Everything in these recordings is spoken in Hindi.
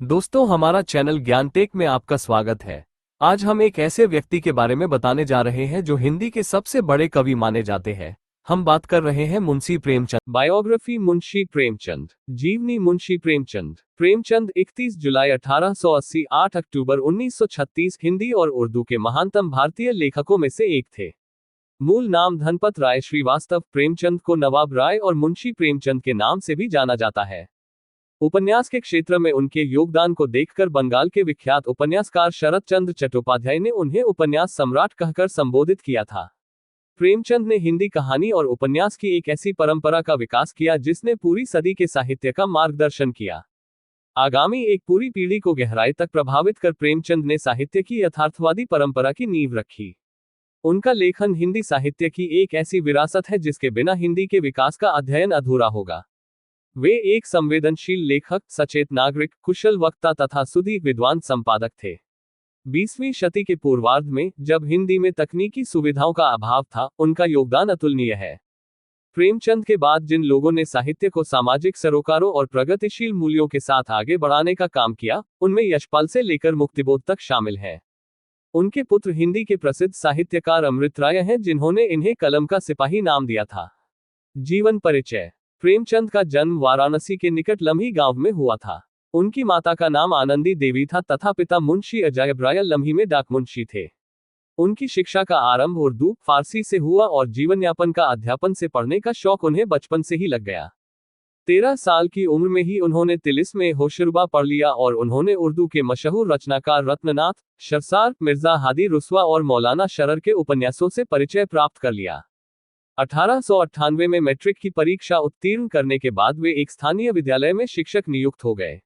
दोस्तों, हमारा चैनल ज्ञानटेक में आपका स्वागत है। आज हम एक ऐसे व्यक्ति के बारे में बताने जा रहे हैं जो हिंदी के सबसे बड़े कवि माने जाते हैं। हम बात कर रहे हैं मुंशी प्रेमचंद। बायोग्राफी मुंशी प्रेमचंद। जीवनी मुंशी प्रेमचंद। प्रेमचंद 31 जुलाई 1880 8 अक्टूबर 1936 हिंदी और उर्दू के महानतम भारतीय लेखकों में से एक थे। मूल नाम धनपत राय श्रीवास्तव। प्रेमचंद को नवाब राय और मुंशी प्रेमचंद के नाम से भी जाना जाता है। उपन्यास के क्षेत्र में उनके योगदान को देखकर बंगाल के विख्यात उपन्यासकार शरत चंद्र चट्टोपाध्याय ने उन्हें उपन्यास सम्राट कहकर संबोधित किया था। प्रेमचंद ने हिंदी कहानी और उपन्यास की एक ऐसी परंपरा का विकास किया जिसने पूरी सदी के साहित्य का मार्गदर्शन किया। आगामी एक पूरी पीढ़ी को गहराई तक प्रभावित कर प्रेमचंद ने साहित्य की यथार्थवादी परंपरा की नींव रखी। उनका लेखन हिंदी साहित्य की एक ऐसी विरासत है जिसके बिना हिंदी के विकास का अध्ययन अधूरा होगा। वे एक संवेदनशील लेखक, सचेत नागरिक, कुशल वक्ता तथा सुदीर्घ विद्वान संपादक थे। 20वीं शती के पूर्वार्ध में, जब हिंदी में तकनीकी सुविधाओं का अभाव था, उनका योगदान अतुलनीय है। प्रेमचंद के बाद जिन लोगों ने साहित्य को सामाजिक सरोकारों और प्रगतिशील मूल्यों के साथ आगे बढ़ाने का काम किया, उनमें यशपाल से लेकर मुक्तिबोध तक शामिल हैं। उनके पुत्र हिंदी के प्रसिद्ध साहित्यकार अमृत राय हैं, जिन्होंने इन्हें कलम का सिपाही नाम दिया था। जीवन परिचय। प्रेमचंद का जन्म वाराणसी के निकट लम्ही गांव में हुआ था। उनकी माता का नाम आनंदी देवी था तथा पिता मुंशी अजायब राय लम्ही में डाक मुंशी थे। उनकी शिक्षा का आरंभ उर्दू, फारसी से हुआ और जीवन यापन का अध्यापन से पढ़ने का शौक उन्हें बचपन से ही लग गया। 13 साल की उम्र में ही उन्होंने तिलिस्म होशरुबा पढ़ लिया और उन्होंने उर्दू के मशहूर रचनाकार रत्ननाथ, शरसार, मिर्जा हादी रुस्वा और मौलाना शरर के उपन्यासों से परिचय प्राप्त कर लिया। 1898 में मैट्रिक की परीक्षा उत्तीर्ण करने के बाद वे एक स्थानीय विद्यालय में शिक्षक नियुक्त हो गए।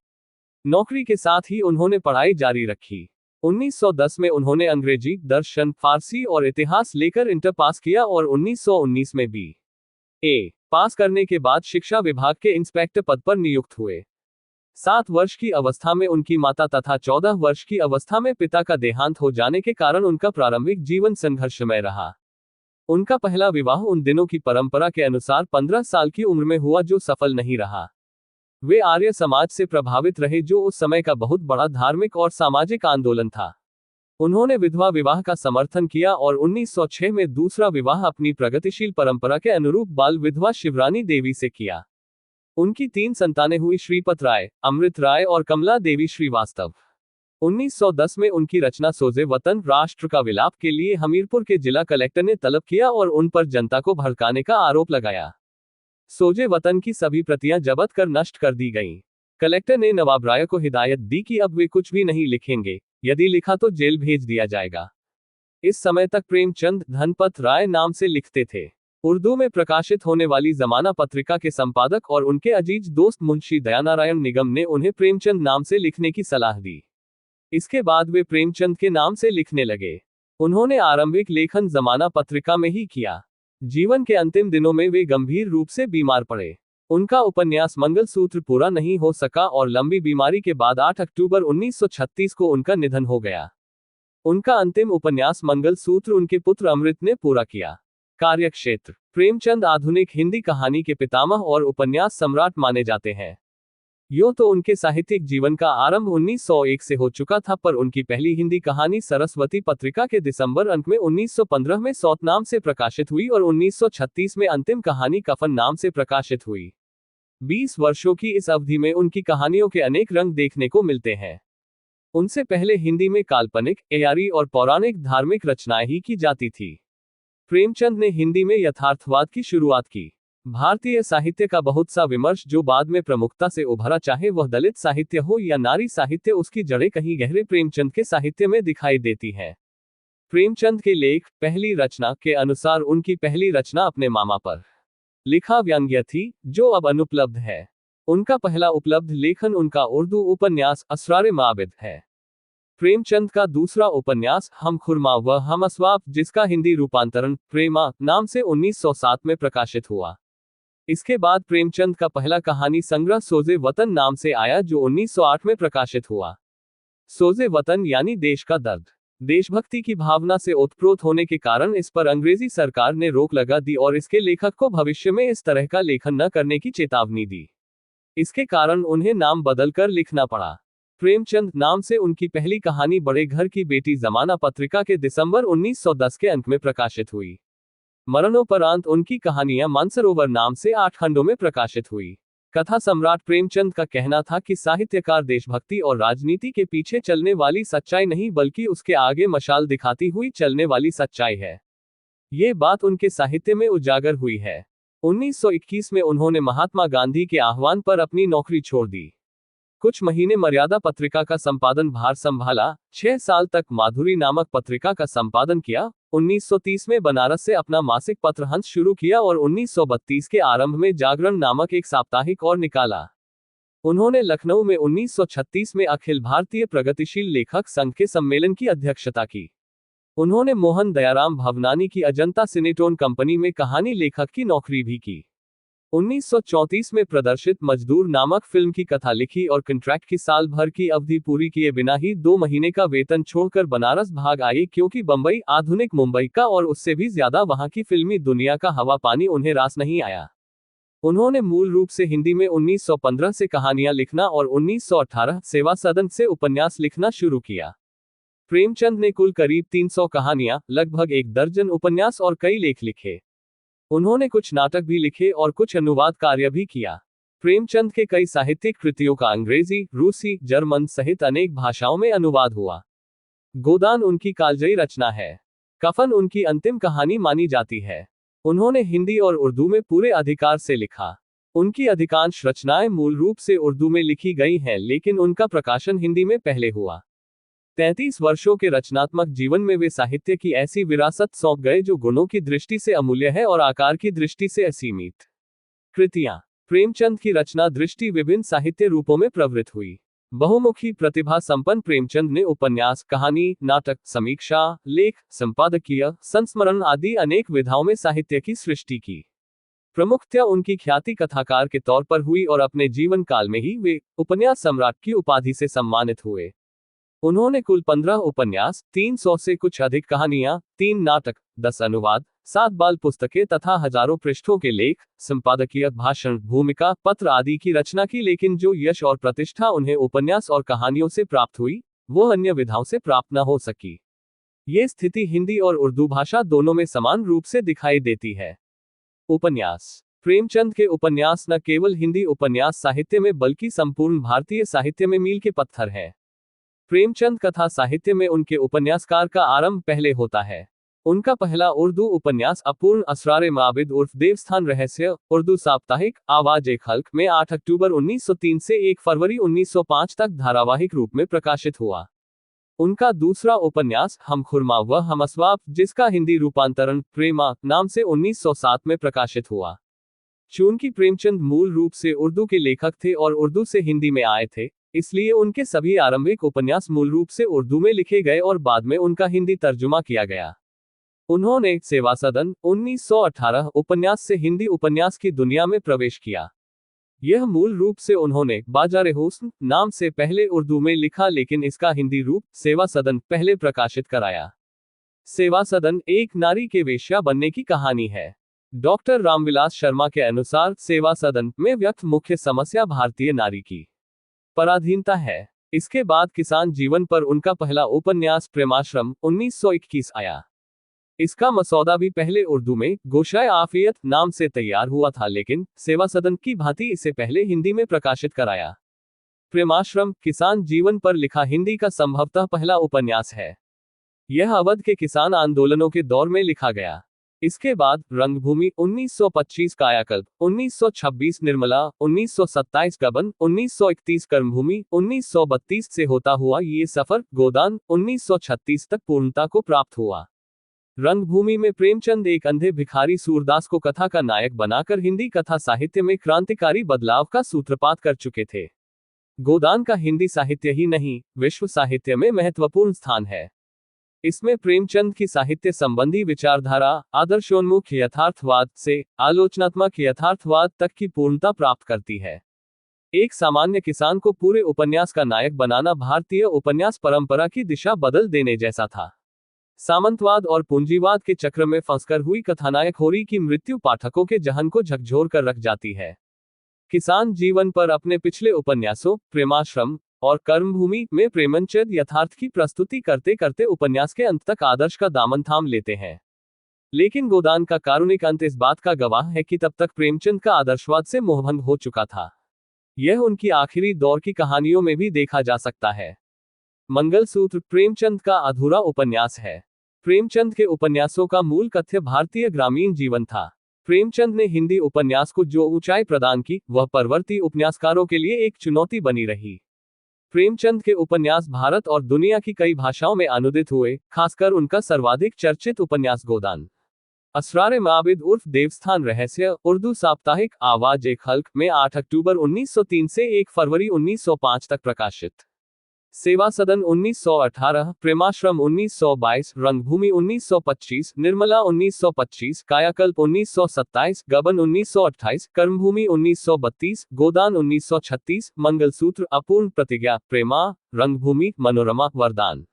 नौकरी के साथ ही उन्होंने पढ़ाई जारी रखी। 1910 में उन्होंने अंग्रेजी, दर्शन, फारसी और इतिहास लेकर इंटर पास किया और 1919 में B.A. पास करने के बाद शिक्षा विभाग के इंस्पेक्टर पद पर नियुक्त हुए। 7 वर्ष की अवस्था में उनकी माता तथा 14 वर्ष की अवस्था में पिता का देहांत हो जाने के कारण उनका प्रारंभिक जीवन संघर्षमय रहा। उनका पहला विवाह उन दिनों की परंपरा के अनुसार 15 साल की उम्र में हुआ, जो सफल नहीं रहा। वे आर्य समाज से प्रभावित रहे, जो उस समय का बहुत बड़ा धार्मिक और सामाजिक आंदोलन था। उन्होंने विधवा विवाह का समर्थन किया और 1906 में दूसरा विवाह अपनी प्रगतिशील परंपरा के अनुरूप बाल विधवा शिवरानी देवी से किया। उनकी 3 संतानें हुई, श्रीपत राय, अमृत राय और कमला देवी श्रीवास्तव। 1910 में उनकी रचना सोजे वतन, राष्ट्र का विलाप के लिए हमीरपुर के जिला कलेक्टर ने तलब किया और उन पर जनता को भड़काने का आरोप लगाया। सोजे वतन की सभी प्रतियां जब्त कर नष्ट कर दी गईं। कलेक्टर ने नवाब राय को हिदायत दी कि अब वे कुछ भी नहीं लिखेंगे, यदि लिखा तो जेल भेज दिया जाएगा। इस समय तक प्रेमचंद धनपत राय नाम से लिखते थे। उर्दू में प्रकाशित होने वाली जमाना पत्रिका के संपादक और उनके अजीज दोस्त मुंशी दयानारायण निगम ने उन्हें प्रेमचंद नाम से लिखने की सलाह दी। इसके बाद वे प्रेमचंद के नाम से लिखने लगे। उन्होंने आरंभिक लेखन जमाना पत्रिका में ही किया। जीवन के अंतिम दिनों में वे गंभीर रूप से बीमार पड़े। उनका उपन्यास मंगलसूत्र पूरा नहीं हो सका और लंबी बीमारी के बाद 8 अक्टूबर 1936 को उनका निधन हो गया। उनका अंतिम उपन्यास मंगलसूत्र उनके पुत्र अमृत ने पूरा किया। कार्यक्षेत्र। प्रेमचंद आधुनिक हिंदी कहानी के पितामह और उपन्यास सम्राट माने जाते हैं। यूं तो उनके साहित्यिक जीवन का आरंभ 1901 से हो चुका था, पर उनकी पहली हिंदी कहानी सरस्वती पत्रिका के दिसंबर अंक में 1915 में सौत नाम से प्रकाशित हुई और 1936 में अंतिम कहानी कफन नाम से प्रकाशित हुई। 20 वर्षों की इस अवधि में उनकी कहानियों के अनेक रंग देखने को मिलते हैं। उनसे पहले हिंदी में काल्पनिक, एयारी और पौराणिक धार्मिक रचनाएं ही की जाती थी। प्रेमचंद ने हिंदी में यथार्थवाद की शुरुआत की। भारतीय साहित्य का बहुत सा विमर्श जो बाद में प्रमुखता से उभरा, चाहे वह दलित साहित्य हो या नारी साहित्य, उसकी जड़ें कहीं गहरे प्रेमचंद के साहित्य में दिखाई देती हैं। प्रेमचंद के लेख, पहली रचना के अनुसार उनकी पहली रचना अपने मामा पर लिखा व्यंग्य थी, जो अब अनुपलब्ध है। उनका पहला उपलब्ध लेखन उनका उर्दू उपन्यास असरारे माबिद है। प्रेमचंद का दूसरा उपन्यास हम खुरमा व हम अस्वाब, जिसका हिंदी रूपांतरण प्रेमा नाम से 1907 में प्रकाशित हुआ। इसके बाद प्रेमचंद का पहला कहानी संग्रह सोजे वतन नाम से आया, जो 1908 में प्रकाशित हुआ। सोजे वतन यानी देश का दर्द। देशभक्ति की भावना से ओतप्रोत होने के कारण इस पर अंग्रेजी सरकार ने रोक लगा दी और इसके लेखक को भविष्य में इस तरह का लेखन न करने की चेतावनी दी। इसके कारण उन्हें नाम बदलकर लिखना पड़ा। प्रेमचंद नाम से उनकी पहली कहानी बड़े घर की बेटी जमाना पत्रिका के दिसंबर 1910 के अंक में प्रकाशित हुई। मरणोपरांत उनकी कहानियां मानसरोवर नाम से 8 खंडों में प्रकाशित हुई। कथा सम्राट प्रेमचंद का कहना था कि साहित्यकार देशभक्ति और राजनीति के पीछे चलने वाली सच्चाई नहीं बल्कि उसके आगे मशाल दिखाती हुई चलने वाली सच्चाई है। ये बात उनके साहित्य में उजागर हुई है। 1921 में उन्होंने महात्मा गांधी के आह्वान पर अपनी नौकरी छोड़ दी। कुछ महीने मर्यादा पत्रिका का संपादन भार संभाला। 6 साल तक माधुरी नामक पत्रिका का संपादन किया। 1930 में बनारस से अपना मासिक पत्र हंस शुरू किया और 1932 के आरंभ में जागरण नामक एक साप्ताहिक और निकाला। उन्होंने लखनऊ में 1936 में अखिल भारतीय प्रगतिशील लेखक संघ के सम्मेलन की अध्यक्षता की। उन्होंने मोहन दयाराम भवनानी की अजंता सिनेटोन कंपनी में कहानी लेखक की नौकरी भी की। 1934 में प्रदर्शित मजदूर नामक फिल्म की कथा लिखी और कॉन्ट्रैक्ट की साल भर की अवधि पूरी किए बिना ही 2 महीने का वेतन छोड़कर बनारस भाग आए क्योंकि बंबई आधुनिक मुंबई का और उससे भी ज्यादा वहां की फिल्मी दुनिया का हवा पानी उन्हें रास नहीं आया। उन्होंने मूल रूप से हिंदी में 1915 से कहानियां लिखना और 1918 सेवा सदन से उपन्यास लिखना शुरू किया। प्रेमचंद ने कुल करीब 300 कहानियां, लगभग 1 दर्जन उपन्यास और कई लेख लिखे। उन्होंने कुछ नाटक भी लिखे और कुछ अनुवाद कार्य भी किया। प्रेमचंद के कई साहित्यिक कृतियों का अंग्रेजी, रूसी, जर्मन सहित अनेक भाषाओं में अनुवाद हुआ। गोदान उनकी कालजयी रचना है। कफन उनकी अंतिम कहानी मानी जाती है। उन्होंने हिंदी और उर्दू में पूरे अधिकार से लिखा। उनकी अधिकांश रचनाएं मूल रूप से उर्दू में लिखी गई हैं, लेकिन उनका प्रकाशन हिंदी में पहले हुआ। 33 वर्षों के रचनात्मक जीवन में वे साहित्य की ऐसी विरासत सौंप गए जो गुणों की दृष्टि से अमूल्य है और आकार की दृष्टि से असीमित। कृतियां। प्रेमचंद की रचना दृष्टि विभिन्न साहित्य रूपों में प्रवृत्त हुई। बहुमुखी प्रतिभा संपन्न प्रेमचंद ने उपन्यास, कहानी, नाटक, समीक्षा, लेख, संपादकीय, संस्मरण आदि अनेक विधाओं में साहित्य की सृष्टि की। प्रमुखतया उनकी ख्याति कथाकार के तौर पर हुई और अपने जीवन काल में ही वे उपन्यास सम्राट की उपाधि से सम्मानित हुए। उन्होंने कुल 15 उपन्यास, 300 से कुछ अधिक कहानियां, 3 नाटक, 10 अनुवाद, 7 बाल पुस्तकें तथा हजारों पृष्ठों के लेख, संपादकीय, भाषण, भूमिका, पत्र आदि की रचना की, लेकिन जो यश और प्रतिष्ठा उन्हें उपन्यास और कहानियों से प्राप्त हुई, वो अन्य विधाओं से प्राप्त न हो सकी। ये स्थिति हिंदी और उर्दू भाषा दोनों में समान रूप से दिखाई देती है। उपन्यास। प्रेमचंद के उपन्यास न केवल हिंदी उपन्यास साहित्य में बल्कि संपूर्ण भारतीय साहित्य में मील के पत्थर हैं। प्रेमचंद कथा साहित्य में उनके उपन्यासकार का आरंभ पहले होता है। उनका पहला उर्दू उपन्यास अपूर्ण असरार माबिद उर्फ देवस्थान रहस्य, उर्दू साप्ताहिक, आवाज एक हल्क में 8 अक्टूबर 1903 से 1 फरवरी 1905 तक धारावाहिक रूप में प्रकाशित हुआ। उनका दूसरा उपन्यास हम खुरमा व हम अस्वाब, जिसका हिंदी रूपांतरण प्रेमा नाम से 1907 में प्रकाशित हुआ। चूंकि प्रेमचंद मूल रूप से उर्दू के लेखक थे और उर्दू से हिंदी में आए थे, इसलिए उनके सभी आरंभिक उपन्यास मूल रूप से उर्दू में लिखे गए और बाद में उनका हिंदी तर्जुमा किया गया। उन्होंने सेवा सदन 1918 उपन्यास से हिंदी उपन्यास की दुनिया में प्रवेश किया। यह मूल रूप से उन्होंने बाजार हुस्न नाम से पहले उर्दू में लिखा, लेकिन इसका हिंदी रूप सेवा सदन पहले प्रकाशित कराया। सेवा सदन एक नारी के वेश्या बनने की कहानी है। डॉक्टर रामविलास शर्मा के अनुसार सेवा सदन में व्यक्त मुख्य समस्या भारतीय नारी की पराधीनता है। इसके बाद किसान जीवन पर उनका पहला उपन्यास प्रेमाश्रम 1921 आया। इसका मसौदा भी पहले उर्दू में गोशाए आफियत नाम से तैयार हुआ था, लेकिन सेवा सदन की भांति इसे पहले हिंदी में प्रकाशित कराया। प्रेमाश्रम किसान जीवन पर लिखा हिंदी का संभवतः पहला उपन्यास है। यह अवध के किसान आंदोलनों के दौर में लिखा गया। इसके बाद रंगभूमि 1925 कायाकल्प, 1926 निर्मला, 1927 गबन, 1931 कर्मभूमि, 1932 से होता हुआ ये सफर गोदान 1936 तक पूर्णता को प्राप्त हुआ। रंगभूमि में प्रेमचंद एक अंधे भिखारी सूरदास को कथा का नायक बनाकर हिंदी कथा साहित्य में क्रांतिकारी बदलाव का सूत्रपात कर चुके थे। गोदान का हिंदी साहित्य ही नहीं, विश्व साहित्य में महत्वपूर्ण स्थान है। इसमें प्रेमचंद की साहित्य संबंधी विचारधारा आदर्शोन्मुख यथार्थवाद से आलोचनात्मक यथार्थवाद तक की पूर्णता प्राप्त करती है। एक सामान्य किसान को पूरे उपन्यास का नायक बनाना भारतीय उपन्यास परंपरा की दिशा बदल देने जैसा था। सामंतवाद और पूंजीवाद के चक्र में फंसकर हुई कथानायक होरी की मृत्यु पाठकों के जहन को झकझोर कर रख जाती है। किसान जीवन पर अपने पिछले उपन्यासों प्रेमाश्रम और कर्मभूमि में प्रेमचंद यथार्थ की प्रस्तुति करते करते उपन्यास के अंत तक आदर्श का दामन थाम लेते हैं। लेकिन गोदान का कारुणिक अंत इस बात का गवाह है कि तब तक प्रेमचंद का आदर्शवाद से मोहभंग हो चुका था। यह उनकी आखिरी दौर की कहानियों में भी देखा जा सकता है। मंगलसूत्र प्रेमचंद का अधूरा उपन्यास है। प्रेमचंद के उपन्यासों का मूल कथ्य भारतीय ग्रामीण जीवन था। प्रेमचंद ने हिंदी उपन्यास को जो ऊंचाई प्रदान की, वह परवर्ती उपन्यासकारों के लिए एक चुनौती बनी रही। प्रेमचंद के उपन्यास भारत और दुनिया की कई भाषाओं में अनुदित हुए, खासकर उनका सर्वाधिक चर्चित उपन्यास गोदान। असरार माबिद उर्फ देवस्थान रहस्य, उर्दू साप्ताहिक आवाज एक हल्क में 8 अक्टूबर 1903 से 1 फरवरी 1905 तक प्रकाशित। सेवा सदन 1918, प्रेमाश्रम 1922, रंगभूमि 1925, निर्मला 1925, कायाकल्प 1927, गबन 1928, कर्मभूमि 1932, गोदान 1936, मंगलसूत्र, अपूर्ण प्रतिज्ञा, प्रेमा, रंगभूमि, मनोरमा, वरदान।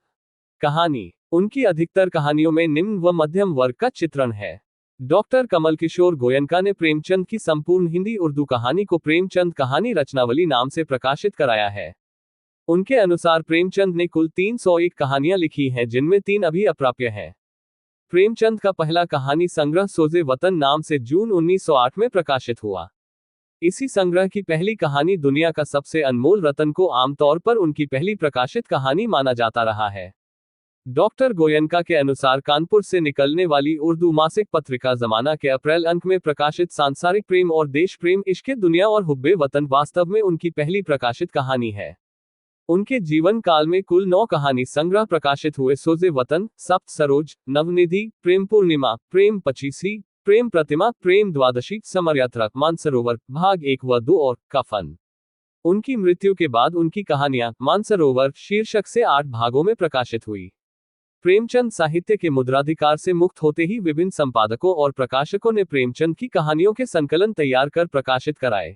कहानी। उनकी अधिकतर कहानियों में निम्न व मध्यम वर्ग का चित्रण है। डॉक्टर कमल किशोर गोयनका ने प्रेमचंद की संपूर्ण हिंदी उर्दू कहानी को प्रेमचंद कहानी रचनावली नाम से प्रकाशित कराया है। उनके अनुसार प्रेमचंद ने कुल 301 कहानियां लिखी हैं, जिनमें 3 अभी अप्राप्य हैं। प्रेमचंद का पहला कहानी संग्रह सोजे वतन नाम से जून 1908 में प्रकाशित हुआ। इसी संग्रह की पहली कहानी दुनिया का सबसे अनमोल रतन को आमतौर पर उनकी पहली प्रकाशित कहानी माना जाता रहा है। डॉक्टर गोयनका के अनुसार कानपुर से निकलने वाली उर्दू मासिक पत्रिका जमाना के अप्रैल अंक में प्रकाशित सांसारिक प्रेम और देश प्रेम, इश्क़े दुनिया और हुब्बे वतन वास्तव में उनकी पहली प्रकाशित कहानी है। उनके जीवन काल में कुल 9 कहानी संग्रह प्रकाशित हुए। सोजे वतन, सप्त सरोज, नवनिधि, प्रेम पूर्णिमा, प्रेम पचीसी, प्रेम प्रतिमा, प्रेम द्वादशी, समरयात्रा, मानसरोवर, भाग 1 व 2 और कफन। उनकी मृत्यु के बाद उनकी कहानियां मानसरोवर शीर्षक से 8 भागों में प्रकाशित हुई। प्रेमचंद साहित्य के मुद्राधिकार से मुक्त होते ही विभिन्न संपादकों और प्रकाशकों ने प्रेमचंद की कहानियों के संकलन तैयार कर प्रकाशित कराए।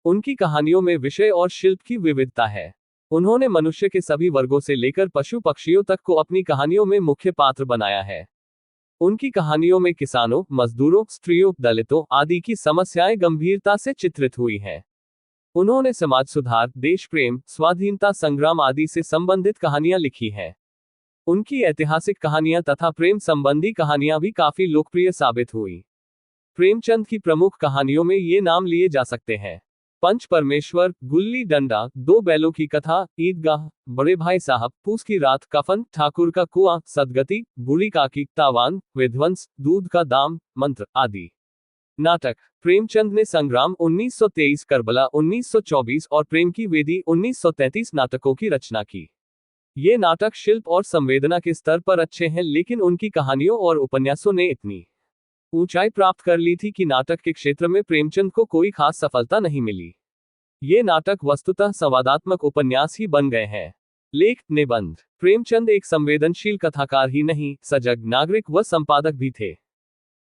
उनकी कहानियों में विषय और शिल्प की विविधता है। उन्होंने मनुष्य के सभी वर्गों से लेकर पशु पक्षियों तक को अपनी कहानियों में मुख्य पात्र बनाया है। उनकी कहानियों में किसानों, मजदूरों, स्त्रियों, दलितों आदि की समस्याएं गंभीरता से चित्रित हुई हैं। उन्होंने समाज सुधार, देश प्रेम, स्वाधीनता संग्राम आदि से संबंधित कहानियां लिखी हैं। उनकी ऐतिहासिक कहानियां तथा प्रेम संबंधी कहानियां भी काफी लोकप्रिय साबित हुई। प्रेमचंद की प्रमुख कहानियों में ये नाम लिए जा सकते हैं: पंच परमेश्वर, गुल्ली डंडा, 2 बैलों की कथा, ईदगाह, बड़े भाई साहब, पूस की रात, कफन, ठाकुर का कुआं, सदगति, बूढ़ी काकी, तावान, विध्वंस, दूध का दाम, मंत्र आदि। नाटक। प्रेमचंद ने संग्राम 1923, करबला 1924 और प्रेम की वेदी 1933 नाटकों की रचना की। ये नाटक शिल्प और संवेदना के स्तर पर अच्छे हैं, लेकिन उनकी कहानियों और उपन्यासों ने इतनी ऊंचाई प्राप्त कर ली थी कि नाटक के क्षेत्र में प्रेमचंद को कोई खास सफलता नहीं मिली। ये नाटक वस्तुतः संवादात्मक उपन्यास ही बन गए हैं। लेख, निबंध। प्रेमचंद एक संवेदनशील कथाकार ही नहीं, सजग नागरिक व संपादक भी थे।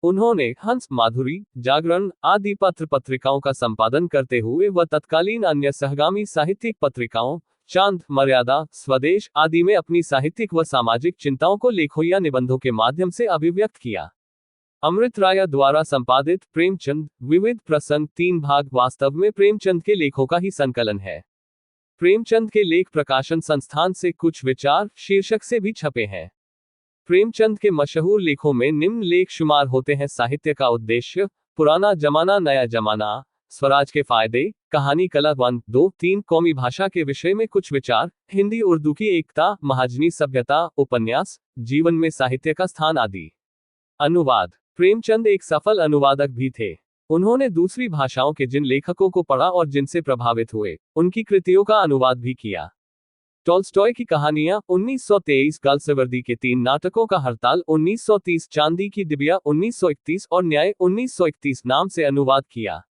उन्होंने हंस, माधुरी, जागरण आदि पत्र पत्रिकाओं का संपादन करते हुए व तत्कालीन अन्य सहगामी साहित्यिक पत्रिकाओं, चांद, मर्यादा, स्वदेश आदि में अपनी साहित्यिक व सामाजिक चिंताओं को लेखों या निबंधों के माध्यम से अभिव्यक्त किया। अमृत राय द्वारा संपादित प्रेमचंद विविध प्रसंग 3 भाग वास्तव में प्रेमचंद के लेखों का ही संकलन है। प्रेमचंद के लेख प्रकाशन संस्थान से कुछ विचार शीर्षक से भी छपे हैं। प्रेमचंद के मशहूर लेखों में निम्न लेख शुमार होते हैं: साहित्य का उद्देश्य, पुराना जमाना नया जमाना, स्वराज के फायदे, कहानी कला 1, 2, 3, कौमी भाषा के विषय में कुछ विचार, हिंदी उर्दू की एकता, महाजनी सभ्यता, उपन्यास, जीवन में साहित्य का स्थान आदि। अनुवाद। प्रेमचंद एक सफल अनुवादक भी थे। उन्होंने दूसरी भाषाओं के जिन लेखकों को पढ़ा और जिनसे प्रभावित हुए, उनकी कृतियों का अनुवाद भी किया। टॉल्स्टॉय की कहानियां 1923, गाल्सेवर्दी के 3 नाटकों का हड़ताल 1930, चांदी की डिबिया 1931 और न्याय 1931 नाम से अनुवाद किया।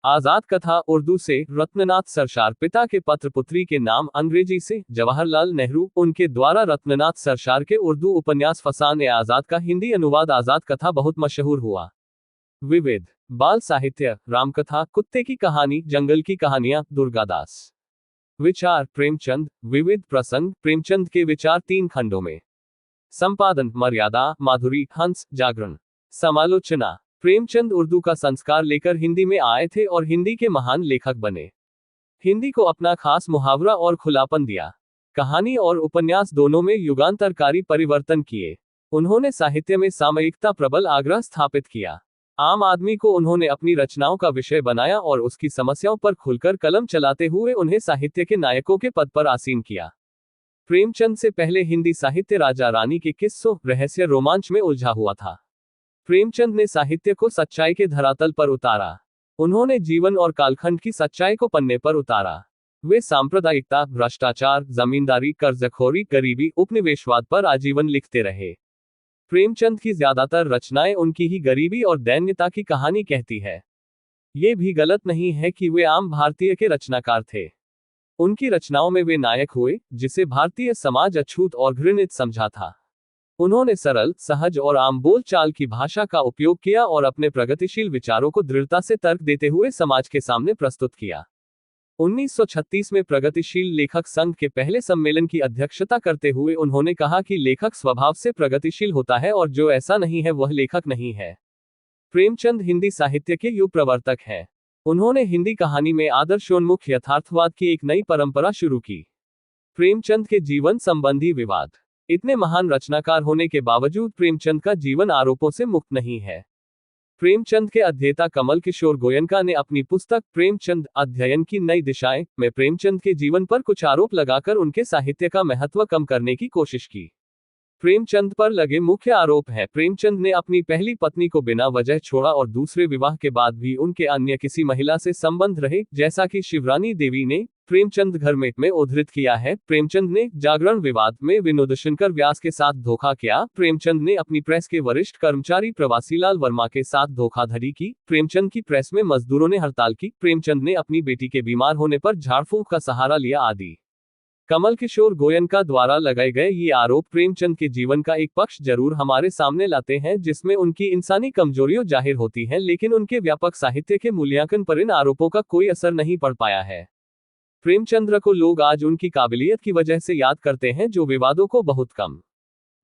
आजाद कथा उर्दू से, रत्ननाथ सरशार पिता के पत्र पुत्री के नाम अंग्रेजी से, जवाहरलाल नेहरू, उनके द्वारा रत्ननाथ सरशार के उर्दू उपन्यास फसान-ए-आजाद का हिंदी अनुवाद आजाद कथा बहुत मशहूर हुआ। विविध बाल साहित्य, रामकथा, कुत्ते की कहानी, जंगल की कहानियां, दुर्गादास। विचार। प्रेमचंद विविध प्रसंग, प्रेमचंद के विचार 3 खंडों में। संपादन, मर्यादा, माधुरी, हंस, जागरण। समालोचना। प्रेमचंद उर्दू का संस्कार लेकर हिंदी में आए थे और हिंदी के महान लेखक बने। हिंदी को अपना खास मुहावरा और खुलापन दिया। कहानी और उपन्यास दोनों में युगांतरकारी परिवर्तन किए। उन्होंने साहित्य में सामयिकता प्रबल आग्रह स्थापित किया। आम आदमी को उन्होंने अपनी रचनाओं का विषय बनाया और उसकी समस्याओं पर खुलकर कलम चलाते हुए उन्हें साहित्य के नायकों के पद पर आसीन किया। प्रेमचंद से पहले हिंदी साहित्य राजा रानी के किस्सों, रहस्य, रोमांच में उलझा हुआ था। प्रेमचंद ने साहित्य को सच्चाई के धरातल पर उतारा। उन्होंने जीवन और कालखंड की सच्चाई को पन्ने पर उतारा। वे सांप्रदायिकता, भ्रष्टाचार, जमींदारी, कर्जखोरी, गरीबी, उपनिवेशवाद पर आजीवन लिखते रहे। प्रेमचंद की ज्यादातर रचनाएं उनकी ही गरीबी और दैन्यता की कहानी कहती है। ये भी गलत नहीं है कि वे आम भारतीय के रचनाकार थे। उनकी रचनाओं में वे नायक हुए, जिसे भारतीय समाज अछूत और घृणित समझा था। उन्होंने सरल, सहज और आम बोल चाल की भाषा का उपयोग किया और अपने प्रगतिशील विचारों को दृढ़ता से तर्क देते हुए समाज के सामने प्रस्तुत किया। 1936 में प्रगतिशील लेखक संघ के पहले सम्मेलन की अध्यक्षता करते हुए उन्होंने कहा कि लेखक स्वभाव से प्रगतिशील होता है और जो ऐसा नहीं है वह लेखक नहीं है। प्रेमचंद हिंदी साहित्य के युग प्रवर्तक हैं। उन्होंने हिंदी कहानी में आदर्शोन्मुख यथार्थवाद की एक नई परंपरा शुरू की। प्रेमचंद के जीवन संबंधी विवाद। इतने महान रचनाकार होने के बावजूद प्रेमचंद का जीवन आरोपों से मुक्त नहीं है। प्रेमचंद के अध्येता कमल किशोर गोयनका ने अपनी पुस्तक प्रेमचंद अध्ययन की नई दिशाएं में प्रेमचंद के जीवन पर कुछ आरोप लगाकर उनके साहित्य का महत्व कम करने की कोशिश की। प्रेमचंद पर लगे मुख्य आरोप है, प्रेमचंद ने अपनी पहली पत्नी को बिना वजह छोड़ा और दूसरे विवाह के बाद भी उनके अन्य किसी महिला से संबंध रहे, जैसा कि शिवरानी देवी ने प्रेमचंद घर में उद्धृत किया है। प्रेमचंद ने जागरण विवाद में विनोदशंकर व्यास के साथ धोखा किया। प्रेमचंद ने अपनी प्रेस के वरिष्ठ कर्मचारी प्रवासीलाल वर्मा के साथ धोखाधड़ी की। प्रेमचंद की प्रेस में मजदूरों ने हड़ताल की। प्रेमचंद ने अपनी बेटी के बीमार होने पर झाड़फूंक का सहारा लिया आदि। कमल किशोर गोयनका द्वारा लगाए गए ये आरोप प्रेमचंद के जीवन का एक पक्ष जरूर हमारे सामने लाते हैं, जिसमें उनकी इंसानी कमजोरियां जाहिर होती हैं, लेकिन उनके व्यापक साहित्य के मूल्यांकन पर इन आरोपों का कोई असर नहीं पड़ पाया है। प्रेमचंद्र को लोग आज उनकी काबिलियत की वजह से याद करते हैं, जो विवादों को बहुत कम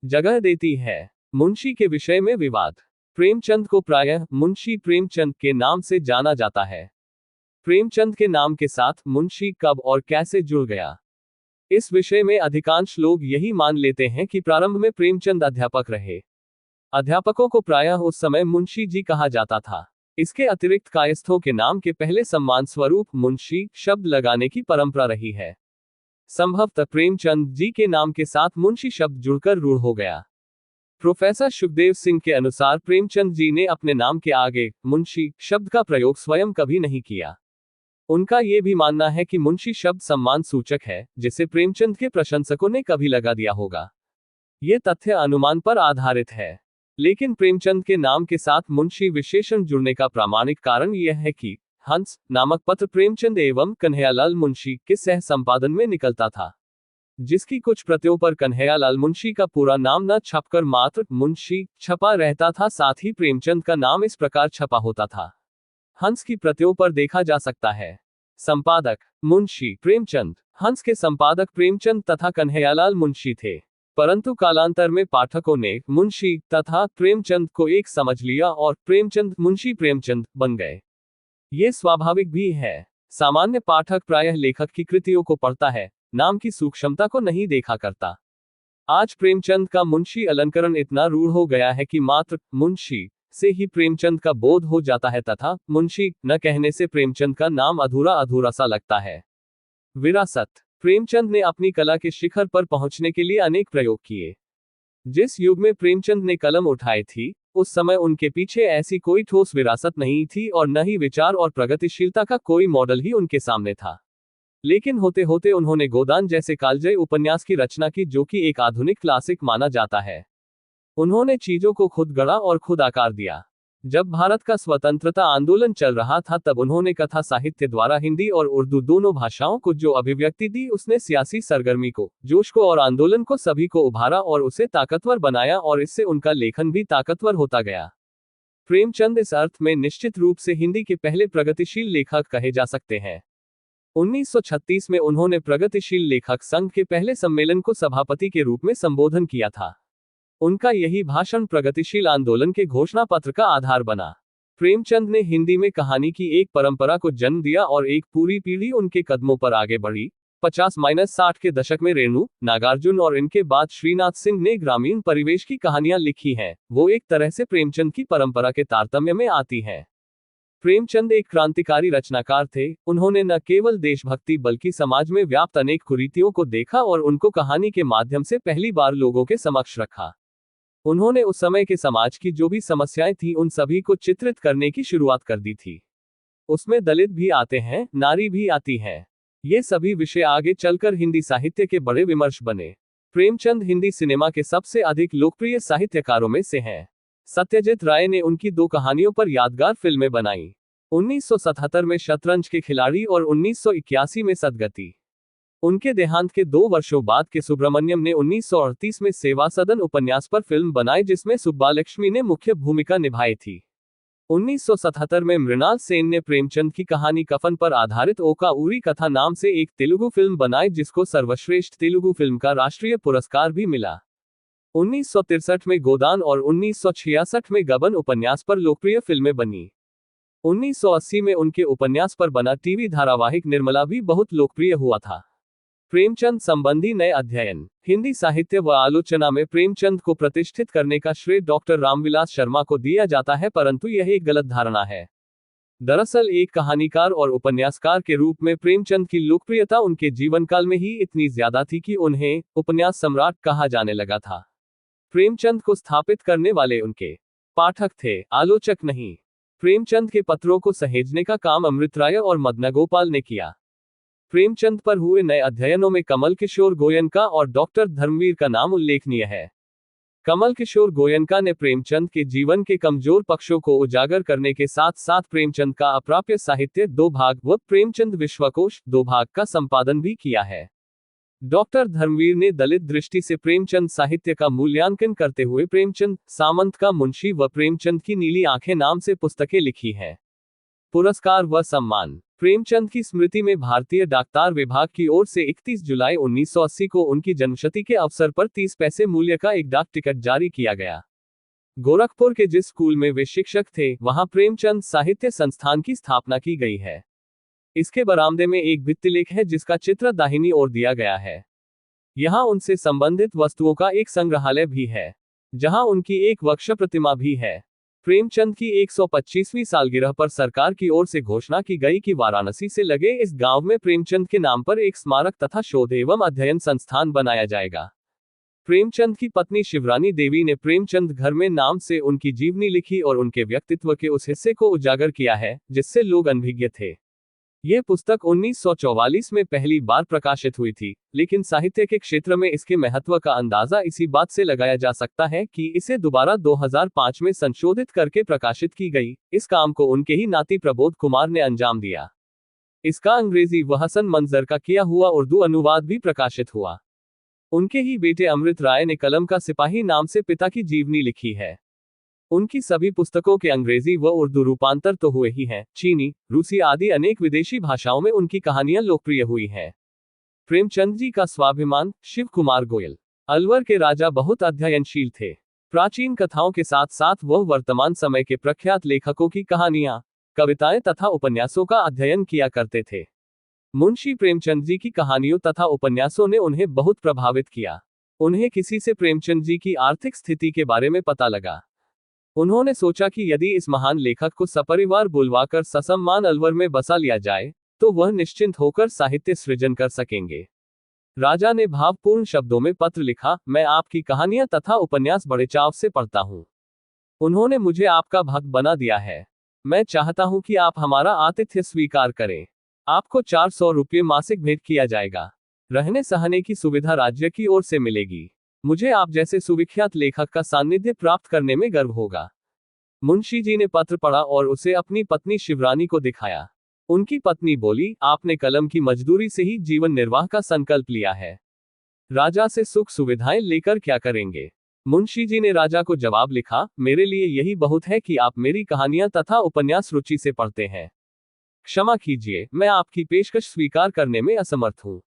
जगह देती है। मुंशी के विषय में विवाद। प्रेमचंद को प्रायः मुंशी प्रेमचंद के नाम से जाना जाता है। प्रेमचंद के नाम के साथ मुंशी कब और कैसे जुड़ गया, इस विषय में अधिकांश लोग यही मान लेते हैं कि प्रारंभ में प्रेमचंद अध्यापक रहे। अध्यापकों को प्रायः उस समय मुंशी जी कहा जाता था। इसके अतिरिक्त कायस्थों के नाम के पहले सम्मान स्वरूप मुंशी शब्द लगाने की परंपरा रही है। संभवतः प्रेमचंद जी के नाम के साथ मुंशी शब्द जुड़कर रूढ़ हो गया। प्रोफेसर सुखदेव सिंह के अनुसार प्रेमचंद जी ने अपने नाम के आगे मुंशी शब्द का प्रयोग स्वयं कभी नहीं किया। उनका यह भी मानना है कि मुंशी शब्द सम्मान सूचक है, जिसे प्रेमचंद के प्रशंसकों ने कभी लगा दिया होगा। यह तथ्य अनुमान पर आधारित है, लेकिन प्रेमचंद के नाम के साथ मुंशी विशेषण जुड़ने का प्रामाणिक कारण यह है कि हंस नामक पत्र प्रेमचंद एवं कन्हैयालाल मुंशी के सह संपादन में निकलता था, जिसकी कुछ प्रतियों पर कन्हैयालाल मुंशी का पूरा नाम न छपकर मात्र मुंशी छपा रहता था। साथ ही प्रेमचंद का नाम इस प्रकार छपा होता था। हंस की प्रतियों पर देखा जा सकता है। संपादक मुंशी प्रेमचंद। हंस के संपादक प्रेमचंद तथा कन्हैयालाल मुंशी थे, परंतु कालांतर में पाठकों ने मुंशी तथा प्रेमचंद को एक समझ लिया और प्रेमचंद मुंशी प्रेमचंद बन गए। ये स्वाभाविक भी है। सामान्य पाठक प्रायः लेखक की कृतियों को पढ़ता है, नाम की सूक्ष्मता को नहीं देखा करता। आज प्रेमचंद का मुंशी अलंकरण इतना रूढ़ हो गया है कि मात्र मुंशी से ही प्रेमचंद का बोध हो जाता है तथा मुंशी न कहने से प्रेमचंद का नाम अधूरा अधूरा सा लगता है। विरासत। प्रेमचंद ने अपनी कला के शिखर पर पहुंचने के लिए अनेक प्रयोग किए। जिस युग में प्रेमचंद ने कलम उठाई थी, उस समय उनके पीछे ऐसी कोई ठोस विरासत नहीं थी और न ही विचार और प्रगतिशीलता का कोई मॉडल ही उनके सामने था। लेकिन होते होते उन्होंने गोदान जैसे कालजयी उपन्यास की रचना की, जो कि एक आधुनिक क्लासिक माना जाता है। उन्होंने चीजों को खुद गढ़ा और खुद आकार दिया। जब भारत का स्वतंत्रता आंदोलन चल रहा था, तब उन्होंने कथा साहित्य द्वारा हिंदी और उर्दू दोनों भाषाओं को जो अभिव्यक्ति दी, उसने सियासी सरगर्मी को, जोश को और आंदोलन को सभी को उभारा और उसे ताकतवर बनाया, और इससे उनका लेखन भी ताकतवर होता गया। प्रेमचंद इस अर्थ में निश्चित रूप से हिंदी के पहले प्रगतिशील लेखक कहे जा सकते हैं। 1936 में उन्होंने प्रगतिशील लेखक संघ के पहले सम्मेलन को सभापति के रूप में संबोधन किया था। उनका यही भाषण प्रगतिशील आंदोलन के घोषणा पत्र का आधार बना। प्रेमचंद ने हिंदी में कहानी की एक परंपरा को जन्म दिया और एक पूरी पीढ़ी उनके कदमों पर आगे बढ़ी। 50-60 के दशक में रेणु, नागार्जुन और इनके बाद श्रीनाथ सिंह ने ग्रामीण परिवेश की कहानियां लिखी हैं, वो एक तरह से प्रेमचंद की परंपरा के तारतम्य में आती हैं। प्रेमचंद एक क्रांतिकारी रचनाकार थे। उन्होंने न केवल देशभक्ति बल्कि समाज में व्याप्त अनेक कुरीतियों को देखा और उनको कहानी के माध्यम से पहली बार लोगों के समक्ष रखा। उन्होंने उस समय के समाज की जो भी समस्याएं थीं उन सभी को चित्रित करने की शुरुआत कर दी थी। उसमें दलित भी आते हैं, नारी भी आती हैं। ये सभी विषय आगे चलकर हिंदी साहित्य के बड़े विमर्श बने। प्रेमचंद हिंदी सिनेमा के सबसे अधिक लोकप्रिय साहित्यकारों में से हैं। सत्यजीत राय ने उनकी 2 कहानियों पर यादगार फिल्में बनाई। 1977 में शतरंज के खिलाड़ी और 1981 में सदगति। उनके देहांत के 2 वर्षों बाद के सुब्रमण्यम ने 1938 में सेवा सदन उपन्यास पर फिल्म बनाई जिसमें सुब्बालक्ष्मी ने मुख्य भूमिका निभाई थी। 1977 में मृणाल सेन ने प्रेमचंद की कहानी कफन पर आधारित ओका उरी कथा नाम से एक तेलुगु फिल्म बनाई जिसको सर्वश्रेष्ठ तेलुगु फिल्म का राष्ट्रीय पुरस्कार भी मिला। 1963 में गोदान और 1966 में गबन उपन्यास पर लोकप्रिय फिल्में बनी। 1980 में उनके उपन्यास पर बना टीवी धारावाहिक निर्मला भी बहुत लोकप्रिय हुआ था। प्रेमचंद संबंधी नए अध्ययन। हिंदी साहित्य व आलोचना में प्रेमचंद को प्रतिष्ठित करने का श्रेय डॉक्टर रामविलास शर्मा को दिया जाता है, परंतु यह एक गलत धारणा है। दरअसल एक कहानीकार और उपन्यासकार के रूप में प्रेमचंद की लोकप्रियता उनके जीवनकाल में ही इतनी ज्यादा थी कि उन्हें उपन्यास सम्राट कहा जाने लगा था। प्रेमचंद को स्थापित करने वाले उनके पाठक थे, आलोचक नहीं। प्रेमचंद के पत्रों को सहेजने का काम अमृत राय और मदनगोपाल ने किया। प्रेमचंद पर हुए नए अध्ययनों में कमल किशोर गोयनका और डॉक्टर धर्मवीर का नाम उल्लेखनीय है। कमल किशोर गोयनका ने प्रेमचंद के जीवन के कमजोर पक्षों को उजागर करने के साथ साथ प्रेमचंद का अप्राप्य साहित्य 2 भाग व प्रेमचंद विश्वकोश 2 भाग का संपादन भी किया है। डॉक्टर धर्मवीर ने दलित दृष्टि से प्रेमचंद साहित्य का मूल्यांकन करते हुए प्रेमचंद, सामंत का मुंशी व प्रेमचंद की नीली आंखें नाम से पुस्तकें लिखी हैं। पुरस्कार व सम्मान। प्रेमचंद की स्मृति में भारतीय डाकतार विभाग की ओर से 31 जुलाई 1980 को उनकी जन्मशती के अवसर पर 30 पैसे मूल्य का एक डाक टिकट जारी किया गया। गोरखपुर के जिस स्कूल में वे शिक्षक थे वहां प्रेमचंद साहित्य संस्थान की स्थापना की गई है। इसके बरामदे में एक भित्तिलेख है जिसका चित्र दाहिनी ओर दिया गया है। यहाँ उनसे संबंधित वस्तुओं का एक संग्रहालय भी है, जहाँ उनकी एक वक्ष प्रतिमा भी है। प्रेमचंद की 125वीं सालगिरह पर सरकार की ओर से घोषणा की गई कि वाराणसी से लगे इस गांव में प्रेमचंद के नाम पर एक स्मारक तथा शोध एवं अध्ययन संस्थान बनाया जाएगा। प्रेमचंद की पत्नी शिवरानी देवी ने प्रेमचंद घर में नाम से उनकी जीवनी लिखी और उनके व्यक्तित्व के उस हिस्से को उजागर किया है जिससे लोग अनभिज्ञ थे। यह पुस्तक 1944 में पहली बार प्रकाशित हुई थी, लेकिन साहित्य के क्षेत्र में इसके महत्व का अंदाजा इसी बात से लगाया जा सकता है कि इसे दोबारा 2005 में संशोधित करके प्रकाशित की गई। इस काम को उनके ही नाती प्रबोध कुमार ने अंजाम दिया। इसका अंग्रेजी व हसन मंजर का किया हुआ उर्दू अनुवाद भी प्रकाशित हुआ। उनके ही बेटे अमृत राय ने कलम का सिपाही नाम से पिता की जीवनी लिखी है। उनकी सभी पुस्तकों के अंग्रेजी व उर्दू रूपांतर तो हुए ही हैं, चीनी, रूसी आदि अनेक विदेशी भाषाओं में उनकी कहानियां लोकप्रिय हुई हैं। प्रेमचंद जी का स्वाभिमान। शिव कुमार गोयल। अलवर के राजा बहुत अध्ययनशील थे। प्राचीन कथाओं के साथ साथ वह वर्तमान समय के प्रख्यात लेखकों की कहानियां, कविताएं तथा उपन्यासों का अध्ययन किया करते थे। मुंशी प्रेमचंद जी की कहानियों तथा उपन्यासों ने उन्हें बहुत प्रभावित किया। उन्हें किसी से प्रेमचंद जी की आर्थिक स्थिति के बारे में पता लगा। उन्होंने सोचा कि यदि इस महान लेखक को सपरिवार बुलवाकर ससम्मान अलवर में बसा लिया जाए तो वह निश्चिंत होकर साहित्य सृजन कर सकेंगे। राजा ने भावपूर्ण शब्दों में पत्र लिखा, मैं आपकी कहानियां तथा उपन्यास बड़े चाव से पढ़ता हूं। उन्होंने मुझे आपका भक्त बना दिया है। मैं चाहता हूं कि आप हमारा आतिथ्य स्वीकार करें। आपको 400 रुपये मासिक भेंट किया जाएगा। रहने सहने की सुविधा राज्य की ओर से मिलेगी। मुझे आप जैसे सुविख्यात लेखक का सानिध्य प्राप्त करने में गर्व होगा। मुंशी जी ने पत्र पढ़ा और उसे अपनी पत्नी शिवरानी को दिखाया। उनकी पत्नी बोली, आपने कलम की मजदूरी से ही जीवन निर्वाह का संकल्प लिया है। राजा से सुख सुविधाएं लेकर क्या करेंगे? मुंशी जी ने राजा को जवाब लिखा, मेरे लिए यही बहुत है कि आप मेरी कहानियां तथा उपन्यास रुचि से पढ़ते हैं। क्षमा कीजिए, मैं आपकी पेशकश स्वीकार करने में असमर्थ हूं।